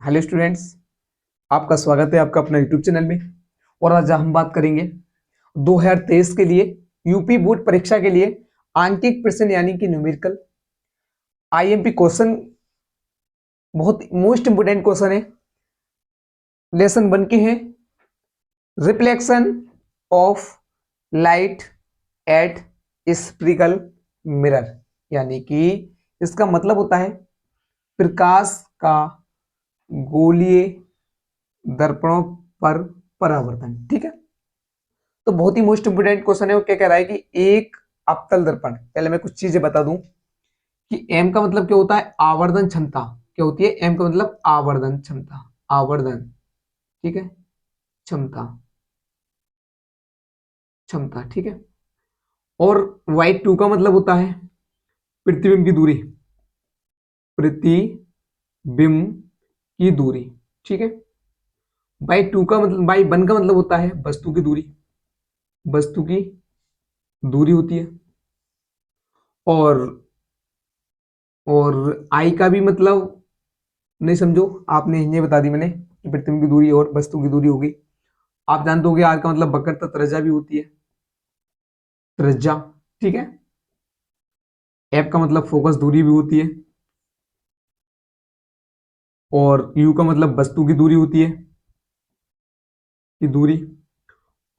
Hello students, आपका स्वागत है आपका अपना यूट्यूब चैनल में। और आज हम बात करेंगे 2023 के लिए यूपी बोर्ड परीक्षा के लिए आंकिक प्रश्न यानी कि न्यूमेरिकल आईएमपी क्वेश्चन। बहुत मोस्ट इंपोर्टेंट क्वेश्चन है। लेसन 1 के हैं, reflection of light at spherical mirror, यानी कि इसका मतलब होता है प्रकाश का गोलीय दर्पणों पर परावर्तन। ठीक है, तो बहुत ही मोस्ट इंपोर्टेंट क्वेश्चन है। वो क्या कह रहा है कि एक अवतल दर्पण, पहले मैं कुछ चीजें बता दूं कि एम का मतलब क्या होता है, आवर्धन क्षमता। क्या होती है एम का मतलब आवर्धन क्षमता, आवर्धन, ठीक है, क्षमता, क्षमता, ठीक है। और वाई टू का मतलब होता है प्रतिबिंब की दूरी, प्रतिबिंब की दूरी, ठीक है। बाई टू का मतलब, बाई वन का मतलब होता है वस्तु की दूरी, वस्तु की दूरी होती है। और आई का भी मतलब नहीं समझो, आपने ये बता दी मैंने कि प्रतिबिंब की दूरी और वस्तु की दूरी होगी। आप जानते होंगे आर का मतलब वक्रता त्रिज्या भी होती है, त्रिज्या, ठीक है। एफ का मतलब फोकस दूरी भी होती है। और यू का मतलब वस्तु की दूरी होती है, की दूरी।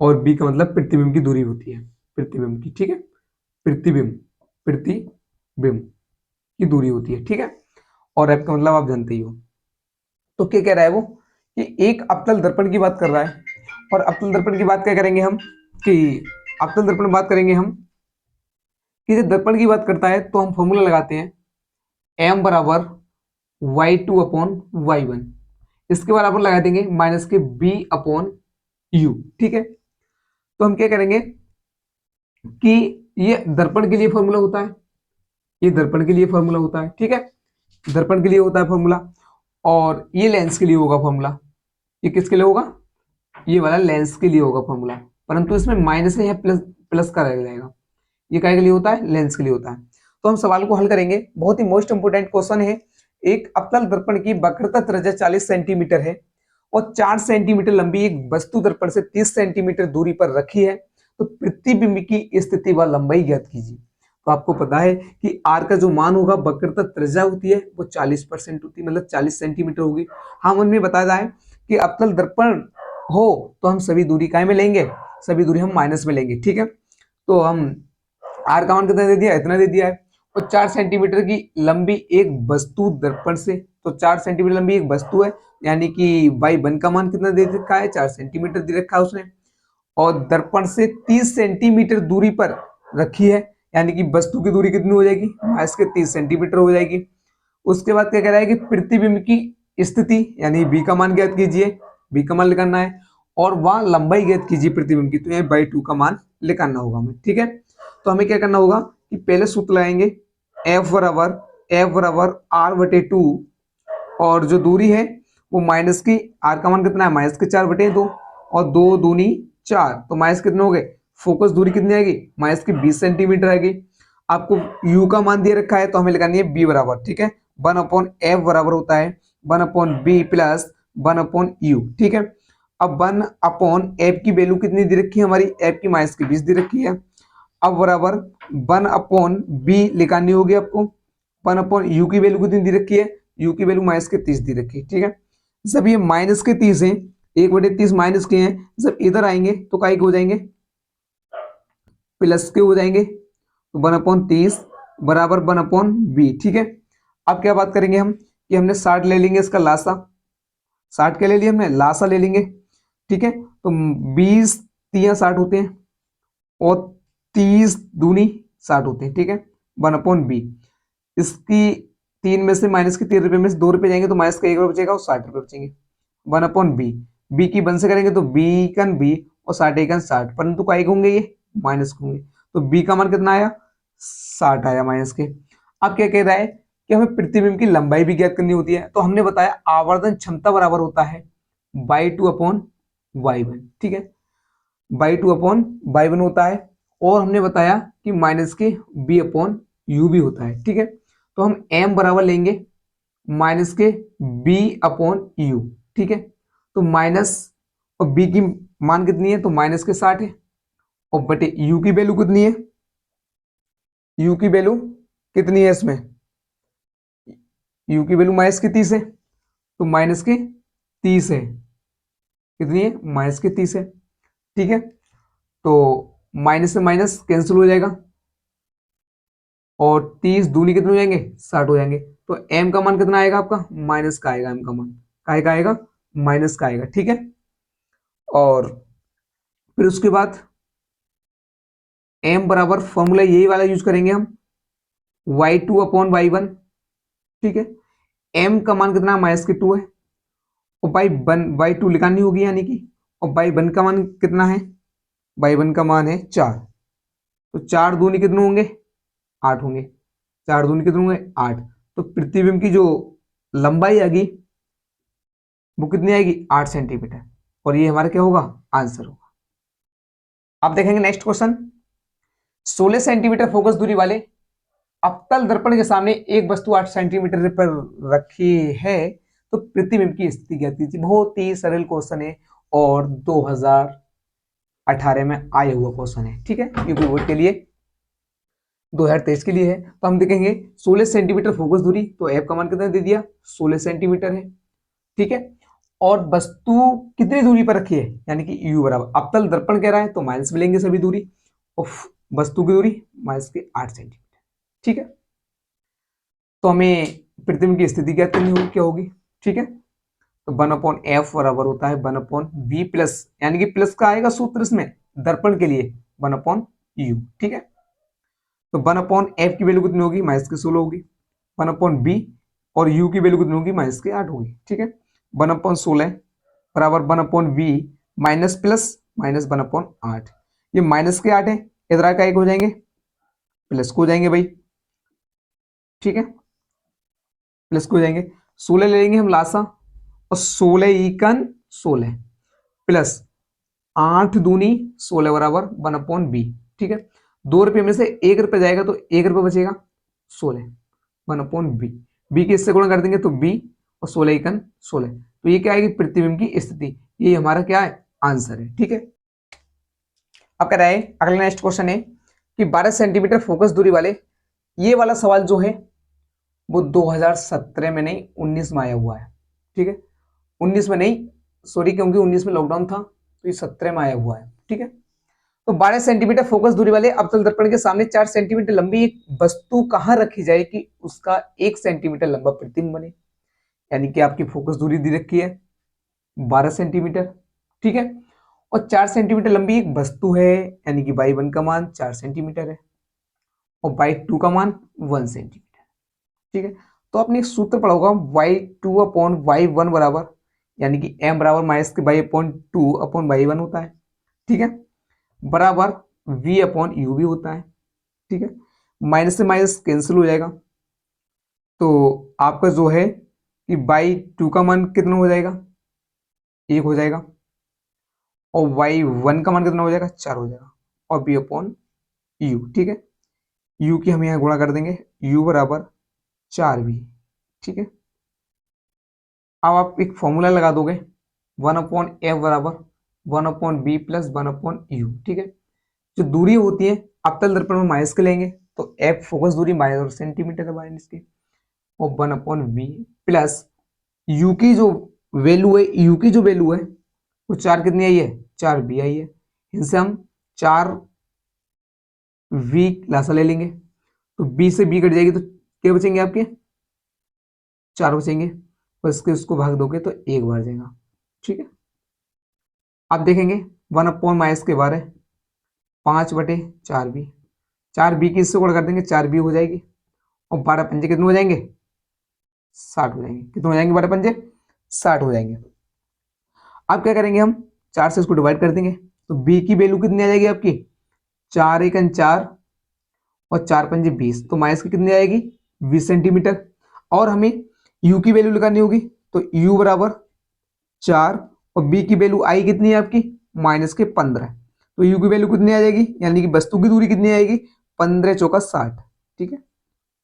और बी का मतलब प्रतिबिंब की दूरी होती है, प्रतिबिंब की, ठीक है। प्रतिबिंब, प्रतिबिंब की दूरी होती है, ठीक है। और एफ का मतलब आप जानते ही हो। तो क्या कह रहा है वो कि एक अवतल दर्पण की बात कर रहा है। और अवतल दर्पण की बात क्या करेंगे हम कि अवतल दर्पण बात करेंगे हम कि जब दर्पण की बात करता है तो हम फॉर्मूला लगाते हैं एम बराबर Y two upon Y one. इसके बाद अपन लगा देंगे माइनस के बी अपॉन यू, ठीक है। तो हम क्या करेंगे कि ये दर्पण के लिए फॉर्मूला होता है, ये दर्पण के लिए फॉर्मूला होता है, ठीक है। दर्पण के लिए होता है फॉर्मूला। और ये लेंस के लिए होगा फॉर्मूला। ये किसके लिए होगा, ये वाला लेंस के लिए होगा फॉर्मूला। परंतु इसमें माइनस है, प्लस प्लस का रह जाएगा। ये काय के लिए होता है, लेंस के लिए होता है। तो हम सवाल को हल करेंगे। बहुत ही मोस्ट इंपोर्टेंट क्वेश्चन है। एक अवतल दर्पण की वक्रता त्रिज्या 40 सेंटीमीटर है और 4 सेंटीमीटर लंबी एक वस्तु दर्पण से 30 सेंटीमीटर दूरी पर रखी है। तो प्रतिबिंब की स्थिति व लंबाई ज्ञात कीजिए। तो आपको पता है कि आर का जो मान होगा, वक्रता त्रिज्या होती है वो 40% होती है, मतलब 40 सेंटीमीटर होगी। हम उनमें बताया जाए कि अवतल दर्पण हो तो हम सभी दूरी काय में लेंगे, सभी दूरी हम माइनस में लेंगे, ठीक है। तो हम आर का मान कितना दे दिया, इतना दे दिया है। और 4 सेंटीमीटर की लंबी एक वस्तु दर्पण से, तो 4 सेंटीमीटर लंबी एक वस्तु है, यानी कि बाई वन का मान कितना दे रखा है, 4 सेंटीमीटर दे रखा है उसने। और दर्पण से 30 सेंटीमीटर दूरी पर रखी है, यानी कि वस्तु की दूरी कितनी हो जाएगी, माइनस के 30 सेंटीमीटर हो जाएगी। उसके बाद क्या कह रहा है कि प्रतिबिंब की स्थिति यानी बी का मान ज्ञात कीजिए, बी का मान निकालना है। और वह लंबाई ज्ञात कीजिए प्रतिबिंब की, तो यहाँ बाई टू का मान निकालना होगा हमें, ठीक है। तो हमें क्या करना होगा कि पहले सूत्र लगाएंगे एफ बराबर आर बटे टू। और जो दूरी है वो माइनस की, आर का मान कितना है, माइनस के 4/2। और 2 दूनी 4, तो माइनस कितने हो गए, फोकस दूरी कितनी आएगी, माइनस की 20 सेंटीमीटर आएगी। आपको यू का मान दिया रखा है तो हमें लगानी है बी बराबर, ठीक है। 1/f बराबर होता है 1/b प्लस 1/u, ठीक है। अब 1/f की वैल्यू कितनी दे रखी है हमारी, f की माइनस की 20 दे रखी है। अब बराबर 1/b निकालनी होगी आपको। 1/u की वैल्यू कितनी दे रखी है, u की वैल्यू माइनस के 30 दे रखी है, ठीक है। जब ये माइनस के 30 है, 1/30 माइनस के हैं, जब इधर आएंगे तो काय के हो जाएंगे, प्लस के हो जाएंगे। तो 1/30 बराबर 1/b, ठीक है। अब क्या बात करेंगे हम कि हमने 60 ले लेंगे इसका लासा, 60 के ले लिया हमने, लासा ले लेंगे, ठीक है। तो 20 3 60 होते हैं और 30 दूनी 60 होते हैं, ठीक है। 1/b, इसकी 3 में से माइनस के 3 रुपए में से 2 रुपए जाएंगे तो माइनस का 1 रुपया बचेगा और 60 रुपए बचेंगे। 1/b, बी की वन से करेंगे तो बी कन बी और 60 एकन 60, परंतु का एक होंगे ये माइनस होंगे। तो बी का मान कितना आया, 60 आया माइनस के। अब क्या कह रहा है कि हमें प्रतिबिंब की लंबाई भी ज्ञात करनी होती है। तो हमने बताया आवर्धन क्षमता बराबर होता है Y two upon Y one, ठीक है, Y two upon Y one होता है। और हमने बताया कि माइनस के बी अपॉन यू भी होता है, ठीक है। तो हम एम बराबर लेंगे माइनस के b अपॉन यू, ठीक है। तो माइनस और b की मान कितनी है, तो माइनस के 60 है, और बटे u की वैल्यू कितनी है, u की वैल्यू कितनी है इसमें, u की वैल्यू माइनस की 30 है, तो माइनस के 30 है, कितनी है, माइनस के 30 है, ठीक है। तो माइनस से माइनस कैंसिल हो जाएगा, और 30 दूनी कितने हो जाएंगे, 60 हो जाएंगे। तो m का मान कितना आएगा आपका, माइनस का आएगा, m का मान काय का आएगा, माइनस का आएगा, ठीक है। और फिर उसके बाद m बराबर फॉर्मूला यही वाला यूज करेंगे हम, y2 अपॉन y1, ठीक है। m का मान कितना, माइनस के 2 है, और y2 निकालनी होगी यानी कि, और y1 का मान कितना है, y1 का मान है 4, तो 4 दूनी कितने होंगे, 8 होंगे, 4 दूनी कितने होंगे, 8। तो प्रतिबिंब की जो लंबाई आएगी वो कितनी आएगी, 8 सेंटीमीटर, और ये हमारा क्या होगा, आंसर होगा। अब देखेंगे नेक्स्ट क्वेश्चन, 16 सेंटीमीटर फोकस दूरी वाले अवतल दर्पण के सामने एक वस्तु 8 सेंटीमीटर पर रखी है, तो प्रतिबिंब की स्थिति क्या थी। बहुत ही सरल क्वेश्चन है, और 2018 में आया हुआ क्वेश्चन है, ठीक है, यूपी बोर्ड के लिए 2023 के लिए है। तो हम देखेंगे 16 सेंटीमीटर फोकस दूरी, तो एफ का मान कितना दे दिया, 16 सेंटीमीटर है, ठीक है। और वस्तु कितनी दूरी पर रखी है, यानी कि u बराबर अवतल दर्पण कह रहा है, तो माइनस में लेंगे सभी दूरी, और वस्तु की दूरी माइनस के 8 सेंटीमीटर, ठीक है। तो हमें प्रतिबिंब की स्थिति क्या करनी होगी, क्या होगी, ठीक है। तो 1/f बराबर होता है 1/v प्लस, यानी कि प्लस का आएगा सूत्र इसमें दर्पण के लिए 1/u, ठीक है। तो 1/f की वैल्यू कितनी होगी, माइनस के 16 होगी, 1/b और u की वैल्यू कितनी होगी, माइनस के 8 होगी, ठीक है। 1/16 बराबर 1/v माइनस प्लस माइनस 1/8, ये माइनस के 8 है, इधर का एक हो जाएंगे, प्लस को हो जाएंगे भाई, ठीक है, प्लस को हो जाएंगे, 16 ले लेंगे हम लासा, और 16 इकन 16 प्लस 8 दूनी 16 बराबर 1/b, ठीक है। 2 रुपये में से 1 रुपये जाएगा, तो 1 रुपये बचेगा, 16 1/b, b के इससे गुणा कर देंगे तो b, और 16 इकन 16, तो ये क्या आएगी, प्रतिबिंब की स्थिति, ये हमारा क्या है, आंसर है, ठीक है। अब कह रहा है अगला नेक्स्ट क्वेश्चन है कि 12 सेंटीमीटर फोकस दूरी वाले, ये वाला सवाल जो है वो 2017 में नहीं 19 में आया हुआ है, ठीक है, 19 में नहीं, सॉरी, क्योंकि 19 में लॉकडाउन था, तो ये 17 में आया हुआ है, ठीक है। तो 12 सेंटीमीटर फोकस दूरी वाले अवतल दर्पण के सामने 4 सेंटीमीटर लंबी एक वस्तु कहां रखी जाए कि उसका 1 सेंटीमीटर लंबा प्रतिबिंब बने, यानी कि आपकी फोकस दूरी दी रखी है 12 सेंटीमीटर, ठीक है, और 4 सेंटीमीटर लंबी एक वस्तु है, यानी कि y1 का मान 4 सेंटीमीटर है, और y2 का मान 1 सेंटीमीटर, ठीक है। तो आपने एक सूत्र पढ़ा होगा y2 अपॉन y1 बराबर, यानी कि m बराबर माइनस के y अपॉन 2 अपॉन y1 होता है, ठीक है, बराबर v अपॉन यू भी होता है, ठीक है। माइनस से माइनस कैंसिल हो जाएगा, तो आपका जो है कि y2 का मान कितना हो जाएगा, 1 हो जाएगा, और y1 का मान कितना हो जाएगा, 4 हो जाएगा, और b अपॉन यू, ठीक है। u की हम यहाँ गुणा कर देंगे, u बराबर 4v, ठीक है। अब आप एक फॉर्मूला लगा दोगे, 1/f बराबर 1/b प्लस 1/u, ठीक है। जो दूरी होती है अवतल दर्पण में माइनस के लेंगे, तो f फोकस दूरी माइनस और सेंटीमीटर है माइनस की, और 1/v प्लस u की जो वैल्यू है, u की जो वैल्यू है वो 4 कितनी आई है, 4b आई है, इनसे हम 4v लासा ले लेंगे, तो b से b कट जाएगी, तो क्या बचेंगे आपके, 4 बचेंगे, और इसके उसको भाग दोगे तो 1 बार जाएगा, ठीक है। आप देखेंगे 1/माइनस के 12 5/4b, 4b की इससे गुणा कर देंगे, 4b हो जाएगी, और 12 पंजे कितने हो जाएंगे, 60 हो जाएंगे, कितने हो जाएंगे, 12 पंजे 60 हो जाएंगे। अब क्या करेंगे हम, 4 से इसको डिवाइड कर देंगे, तो b की वैल्यू कितनी आ जाएगी आपकी, 4 एकन 4 और 4 पंजे 20, तो माइनस की कितनी आएगी, 20 सेंटीमीटर, और हमें u की वैल्यू निकालनी होगी, तो u बराबर 4, और b की वैल्यू आई कितनी है आपकी, माइनस के 15, तो u की वैल्यू कितनी आ जाएगी, यानी कि वस्तु की दूरी कितनी आएगी, 15 चौका 60, ठीक है,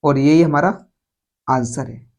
और यही हमारा आंसर है।